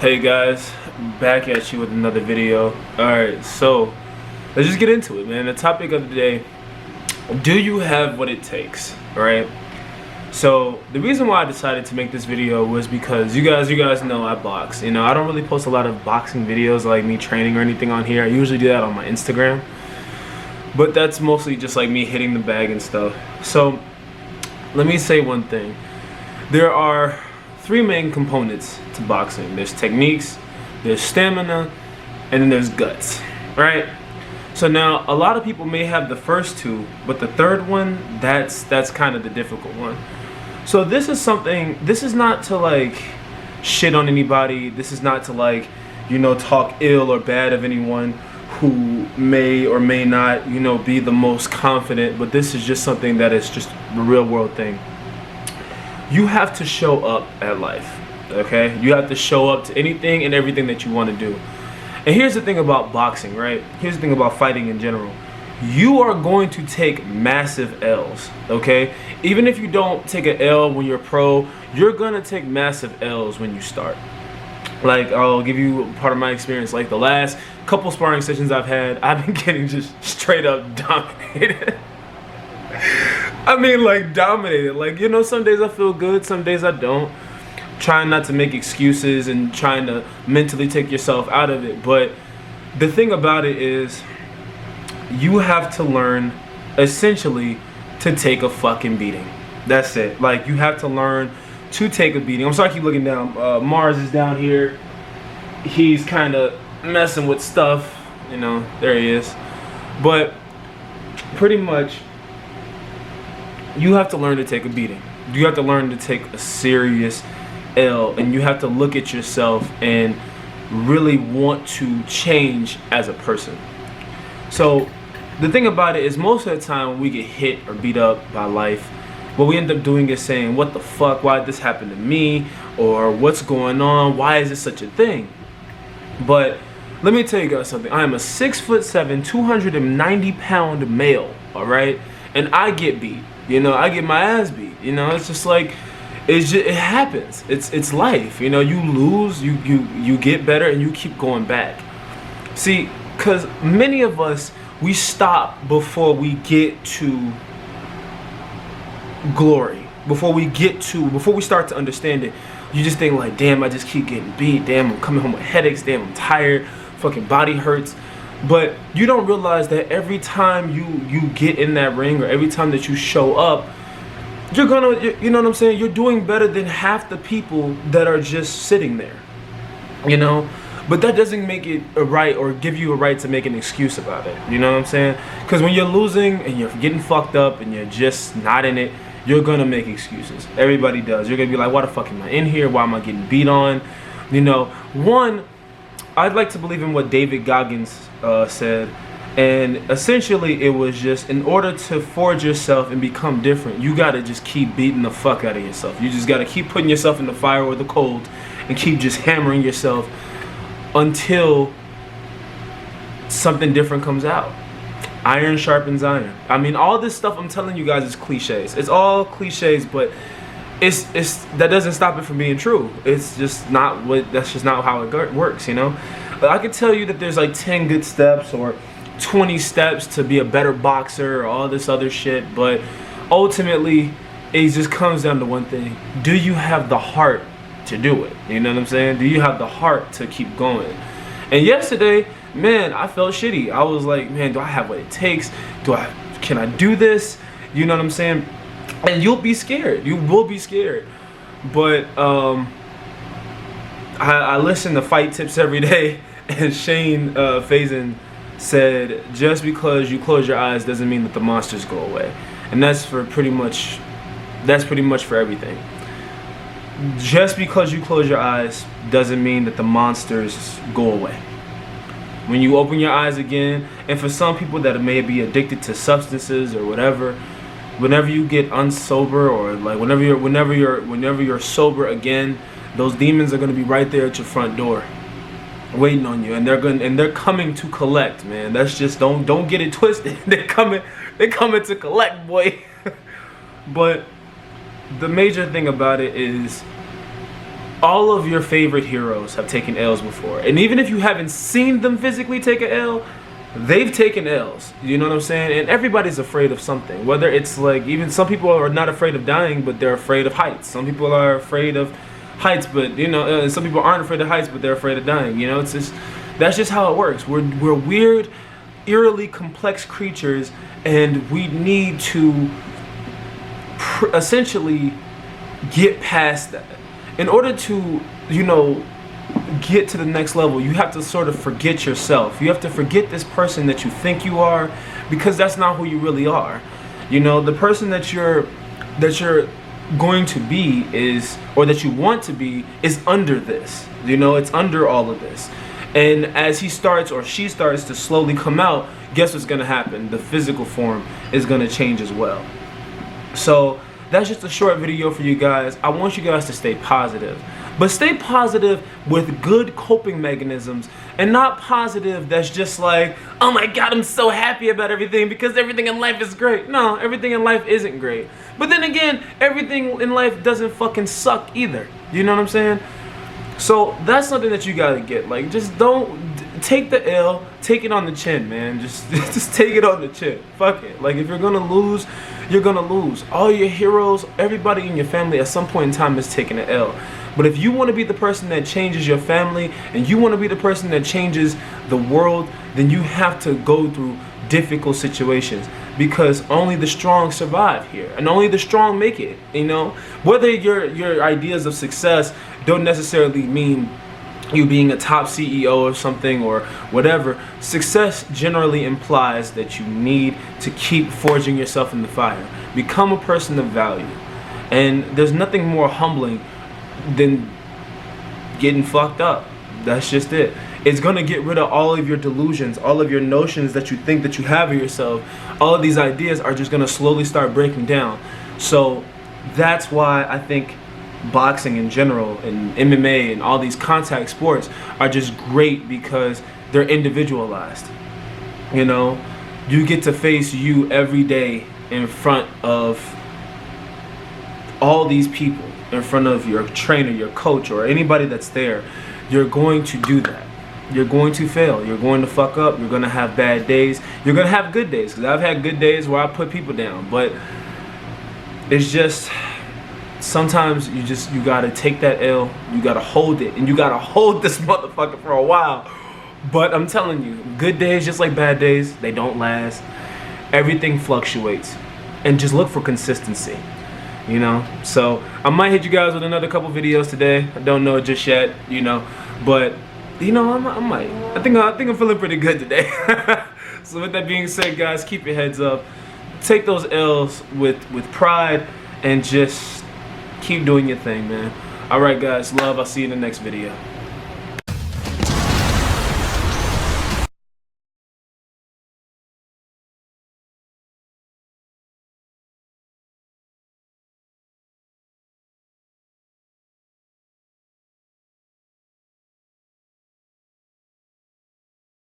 Hey guys, back at you with another video. Alright, so let's just get into it, man. The topic of the day, do you have what it takes? Alright, so the reason why I decided to make this video was because you guys know I box. You know, I don't really post a lot of boxing videos like me training or anything on here. I usually do that on my Instagram, but that's mostly just like me hitting the bag and stuff. So let me say one thing. There are three main components to boxing. There's techniques, there's stamina, and then there's guts, right? So now a lot of people may have the first two, but the third one, that's kind of the difficult one. So this is not to like shit on anybody. This is not to like, you know, talk ill or bad of anyone who may or may not, you know, be the most confident, but this is just something that is just the real world thing. You have to show up at life, okay? You have to show up to anything and everything that you want to do. And here's the thing about boxing, right? Here's the thing about fighting in general. You are going to take massive L's, okay? Even if you don't take an L when you're pro, you're gonna take massive L's when you start. Like, I'll give you part of my experience. Like the last couple sparring sessions I've had, I've been getting just straight up dominated. I mean, like, dominated. Like, you know, some days I feel good, some days I don't. Trying not to make excuses and trying to mentally take yourself out of it. But the thing about it is, you have to learn, essentially, to take a fucking beating. That's it. Like, you have to learn to take a beating. I'm sorry I keep looking down. Mars is down here. He's kind of messing with stuff. You know, there he is. But pretty much, you have to learn to take a beating. You have to learn to take a serious L, and you have to look at yourself and really want to change as a person. So the thing about it is, most of the time when we get hit or beat up by life, what we end up doing is saying, what the fuck, why did this happen to me? Or what's going on? Why is it such a thing? But let me tell you guys something. I am a 6'7", 290-pound male, all right? And I get beat. You know, I get my ass beat. You know, it's just like, it happens. It's life. You know, you lose, you get better, and you keep going back. See, because many of us, we stop before we get to glory. Before we start to understand it. You just think like, damn, I just keep getting beat. Damn, I'm coming home with headaches. Damn, I'm tired. Fucking body hurts. But you don't realize that every time you get in that ring, or every time that you show up, you're gonna, you know what I'm saying? You're doing better than half the people that are just sitting there, you know? But that doesn't make it a right, or give you a right to make an excuse about it. You know what I'm saying? Because when you're losing and you're getting fucked up and you're just not in it, you're gonna make excuses. Everybody does. You're gonna be like, why the fuck am I in here? Why am I getting beat on? You know, I'd like to believe in what David Goggins said, and essentially it was just, in order to forge yourself and become different, you gotta just keep beating the fuck out of yourself. You just gotta keep putting yourself in the fire or the cold, and keep just hammering yourself until something different comes out. Iron sharpens iron. I mean, all this stuff I'm telling you guys is cliches. It's all cliches, but it's that doesn't stop it from being true. It's just not that's just not how it works, you know? I could tell you that there's like 10 good steps or 20 steps to be a better boxer or all this other shit, but ultimately it just comes down to one thing. Do you have the heart to do it? You know what I'm saying? Do you have the heart to keep going? And yesterday, man, I felt shitty. I was like, man, do I have what it takes? Can I do this? You know what I'm saying? And you'll be scared. You will be scared. But I listen to Fight Tips every day, and Shane Faison said, just because you close your eyes doesn't mean that the monsters go away. And that's pretty much for everything. Just because you close your eyes doesn't mean that the monsters go away. When you open your eyes again, and for some people that may be addicted to substances or whatever, whenever you get unsober, or like whenever you're sober again, those demons are gonna be right there at your front door, waiting on you, and they're coming to collect, man. That's just, don't get it twisted. They're coming to collect, boy. But the major thing about it is, all of your favorite heroes have taken L's before. And even if you haven't seen them physically take an L, they've taken L's. You know what I'm saying? And everybody's afraid of something. Whether it's like, even some people are not afraid of dying, but they're afraid of heights. Some people are afraid of heights, but you know, some people aren't afraid of heights, but they're afraid of dying. You know, it's just, that's just how it works. We're weird, eerily complex creatures, and we need to essentially get past that. In order to, you know, get to the next level, you have to sort of forget yourself. You have to forget this person that you think you are, because that's not who you really are. You know, the person that you're going to be is, or that you want to be, is under this. You know, it's under all of this. And as he starts or she starts to slowly come out, guess what's gonna happen? The physical form is gonna change as well. So that's just a short video for you guys. I want you guys to stay positive, but stay positive with good coping mechanisms, and not positive that's just like, oh my god, I'm so happy about everything because everything in life is great. No, everything in life isn't great. But then again, everything in life doesn't fucking suck either. You know what I'm saying? So that's something that you gotta get. Like, just don't take the L, take it on the chin, man. Just take it on the chin. Fuck it. Like, if you're gonna lose, you're gonna lose. All your heroes, everybody in your family at some point in time is taking an L. But if you want to be the person that changes your family, and you want to be the person that changes the world, then you have to go through difficult situations, because only the strong survive here, and only the strong make it. You know, whether your ideas of success don't necessarily mean you being a top CEO or something or whatever. Success generally implies that you need to keep forging yourself in the fire. Become a person of value. And there's nothing more humbling than getting fucked up. That's just it. It's gonna get rid of all of your delusions, all of your notions that you think that you have of yourself. All of these ideas are just gonna slowly start breaking down. So that's why I think boxing in general and MMA and all these contact sports are just great, because they're individualized. You know, you get to face you every day in front of all these people, in front of your trainer, your coach, or anybody that's there. You're going to do that. You're going to fail. You're going to fuck up. You're going to have bad days. You're going to have good days, because I've had good days where I put people down. But it's just, sometimes you gotta take that L, you gotta hold it, and you gotta hold this motherfucker for a while. But I'm telling you, good days, just like bad days, they don't last. Everything fluctuates, and just look for consistency. You know, so I might hit you guys with another couple videos today. I don't know it just yet, you know, but you know, I might. I think I'm feeling pretty good today. So with that being said, guys, keep your heads up. Take those L's with pride, and just keep doing your thing, man. All right, guys, love. I'll see you in the next video.